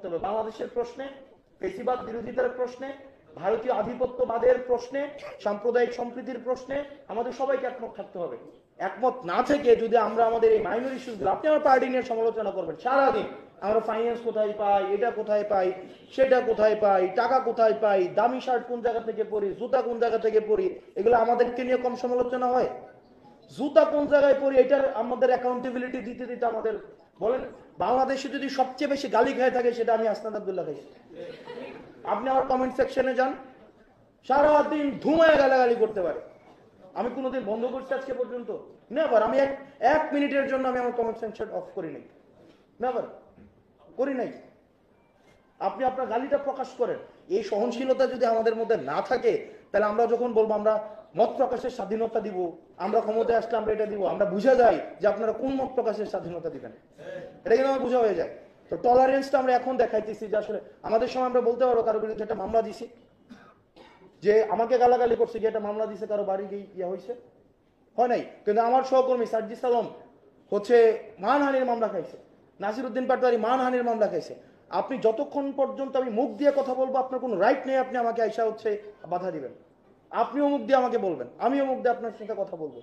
তবে বাংলাদেশের প্রশ্নে, ফেসিবাদ বিরোধিতার প্রশ্নে, ভারতীয় আধিপত্যবাদের প্রশ্নে, সাম্প্রদায়িক সম্প্রীতির প্রশ্নে আমাদের সবাইকে একমত থাকতে হবে। একমত না থেকে যদি আমরা আমাদের এই মাইনর ইস্যুগুলো, আপনি আমার পার্টি নিয়ে সমালোচনা করবেন সারাদিন, আমরা ফাইন্যান্স কোথায় পাই, এটা কোথায় পাই, সেটা কোথায় পাই, টাকা কোথায় পাই, দামি শার্ট কোন জায়গা থেকে পরি, জুতা কোন জায়গা থেকে পরি, এগুলো আমাদেরকে নিয়ে কম সমালোচনা হয়? জুতা কোন জায়গায় পরি এটার আমাদের অ্যাকাউন্টেবিলিটি দিতে দিতে আমাদের বলেন, বাংলাদেশে যদি সবচেয়ে বেশি গালি খেয়ে থাকে সেটা আমি আসনাদ আব্দুল্লাহ খাইছি। আপনি আমার কমেন্ট সেকশনে যান, সারাদিন ধুমায় গালাগালি করতে পারে। আমি কোনোদিন বন্ধ করছি আজকে পর্যন্ত? নেভার। আমি এক মিনিটের জন্য আমি আমার কমেন্ট সেকশন অফ করি নাই, নেভার করি নাই। আপনি আপনার গালিটা প্রকাশ করেন। এই সহনশীলতা যদি আমাদের মধ্যে না থাকে, তাহলে আমরা যখন বলবো আমরা মত প্রকাশের স্বাধীনতা দিব, আমরা ক্ষমতায় আসলে আমরা এটা দিব, আমরা বুঝা যাই যে আপনারা কোন মত প্রকাশের স্বাধীনতা দিবেন, এটা কিন্তু আমার বোঝা হয়ে যায়। তো টলারেন্সটা আমরা এখন দেখাইতেছি যে আসলে আমাদের সময় আমরা বলতে পারবো কারো বিরুদ্ধে একটা মামলা দিছি, যে আমাকে গালাগালি করছে গিয়ে একটা মামলা দিছে, কারো বাড়ি গিয়ে ইয়ে হয়েছে, হয় নাই। কিন্তু আমার সহকর্মী সার্জিস আলম হচ্ছে মানহানির মামলা খাইছে, নাসিরউদ্দিন পাটোয়ারি মানহানির মামলা খাইছে। আপনি যতক্ষণ পর্যন্ত আমি মুখ দিয়ে কথা বলবো আপনার কোনো রাইট নেই আপনি আমাকে আইসা হচ্ছে বাধা দিবেন। আপনিও মুখ দিয়ে আমাকে বলবেন, আমিও মুখ দিয়ে আপনার সাথে কথা বলবো।